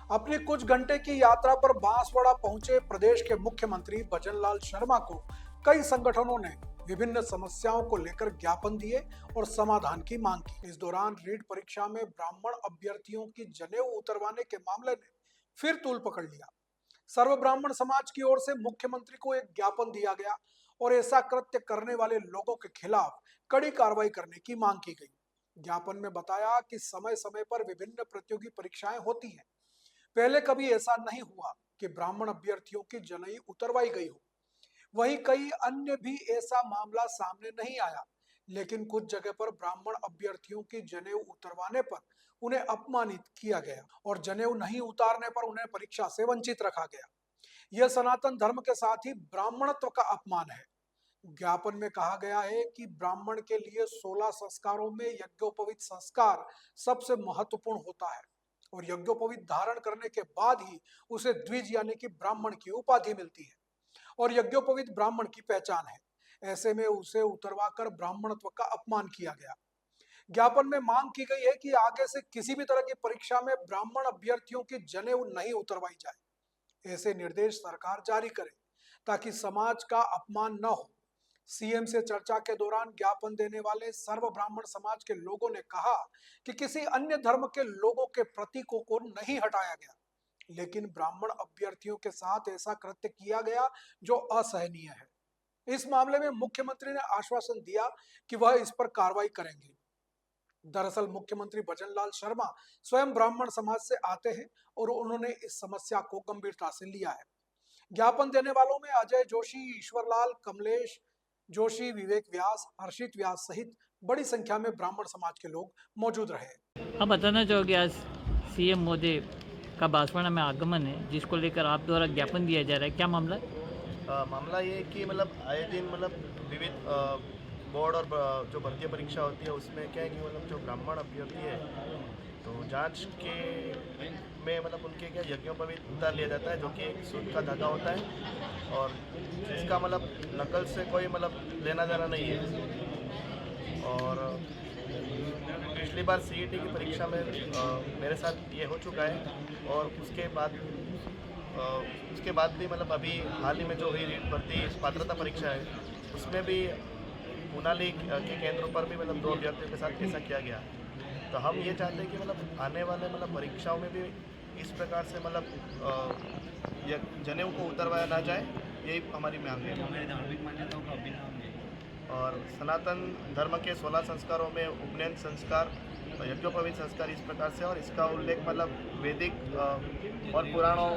अपनी कुछ घंटे की यात्रा पर बांसवाड़ा पहुंचे प्रदेश के मुख्यमंत्री भजनलाल शर्मा को कई संगठनों ने विभिन्न समस्याओं को लेकर ज्ञापन दिए और समाधान की मांग की। इस दौरान रीट परीक्षा में ब्राह्मण अभ्यर्थियों की जनेऊ उतरवाने के मामले ने फिर तूल पकड़ लिया। सर्व ब्राह्मण समाज की ओर से मुख्यमंत्री को एक ज्ञापन दिया गया और ऐसा कृत्य करने वाले लोगों के खिलाफ कड़ी कार्रवाई करने की मांग की गई। ज्ञापन में बताया कि समय समय पर विभिन्न प्रतियोगी परीक्षाएं होती हैं। पहले कभी ऐसा नहीं हुआ कि ब्राह्मण अभ्यर्थियों की जनेऊ उतरवाई गई हो। वहीं कई अन्य भी ऐसा मामला सामने नहीं आया, लेकिन कुछ जगह पर ब्राह्मण अभ्यर्थियों की जनेऊ उतरवाने पर उन्हें अपमानित किया गया और जनेऊ नहीं उतारने पर उन्हें परीक्षा से वंचित रखा गया। यह सनातन धर्म के साथ ही ब्राह्मणत्व का अपमान है। ज्ञापन में कहा गया है कि ब्राह्मण के लिए 16 संस्कारों में यज्ञोपवीत संस्कार सबसे महत्वपूर्ण होता है और यज्ञोपवीत धारण करने के बाद ही उसे द्विज यानी कि ब्राह्मण की उपाधि मिलती है और यज्ञोपवीत ब्राह्मण की पहचान है। ऐसे में उसे उतरवाकर ब्राह्मणत्व का अपमान किया गया। ज्ञापन में मांग की गई है कि आगे से किसी भी तरह की परीक्षा में ब्राह्मण अभ्यर्थियों की जनेऊ नहीं उतरवाई जाए। ऐसे निर्देश सरकार जारी करे ताकि समाज का अपमान न हो। सीएम से चर्चा के दौरान ज्ञापन देने वाले सर्व ब्राह्मण समाज के लोगों ने कहा कि किसी अन्य धर्म के लोगों के प्रतीकों को नहीं हटाया गया, लेकिन ब्राह्मण अभ्यर्थियों के साथ ऐसा कृत्य किया गया जो असहनीय है। इस मामले में मुख्यमंत्री ने आश्वासन दिया कि वह इस पर कार्रवाई करेंगे। दरअसल मुख्यमंत्री भजनलाल शर्मा स्वयं ब्राह्मण समाज से आते हैं और उन्होंने इस समस्या को गंभीरता से लिया है। ज्ञापन देने वालों में अजय जोशी, ईश्वरलाल, कमलेश जोशी, विवेक व्यास, हर्षित व्यास सहित बड़ी संख्या में ब्राह्मण समाज के लोग मौजूद रहे। आप बताना चाहोगे आज सीएम मोदी का बांसवाड़ा में आगमन है जिसको लेकर आप द्वारा ज्ञापन दिया जा रहा है, क्या मामला है? मामला ये है कि मतलब आए दिन मतलब विविध बोर्ड और जो भर्ती परीक्षा होती है उसमें क्या है कि मतलब जो ब्राह्मण अभ्यर्थी है तो जांच के में मतलब उनके क्या यज्ञोपवीत उतार लिया जाता है जो कि एक सूत का धागा होता है और जिसका मतलब नकल से कोई मतलब लेना देना नहीं है। और पिछली बार सीईटी की परीक्षा में मेरे साथ ये हो चुका है और उसके बाद भी मतलब अभी हाल ही में जो हुई रीट भर्ती पात्रता परीक्षा है उसमें भी उनाली के केंद्रों पर भी मतलब 2 अभ्यर्थियों के साथ ऐसा किया गया। तो हम ये चाहते हैं कि मतलब आने वाले मतलब परीक्षाओं में भी इस प्रकार से मतलब जनेऊ को उतरवाया ना जाए, यही हमारी मांग है। हमारी धार्मिक मान्यताओं का अभिन्न है और सनातन धर्म के 16 संस्कारों में उपनयन संस्कार और यज्ञोपवीत संस्कार इस प्रकार से, और इसका उल्लेख मतलब वैदिक और पुराणों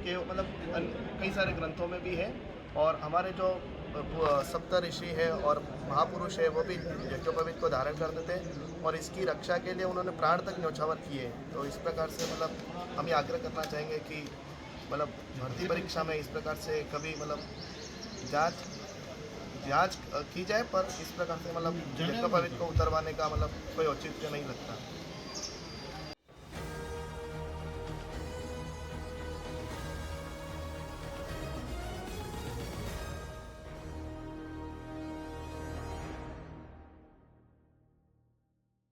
के मतलब कई सारे ग्रंथों में भी है। और हमारे जो सप्त ऋषि है और महापुरुष है वो भी यज्ञोपवीत को धारण करते थे और इसकी रक्षा के लिए उन्होंने प्राण तक न्यौछावर किए। तो इस प्रकार से मतलब हम ये आग्रह करना चाहेंगे कि मतलब भर्ती परीक्षा में इस प्रकार से कभी मतलब जांच की जाए, पर इस प्रकार से मतलब यज्ञोपवीत को उतरवाने का मतलब कोई औचित्य नहीं लगता।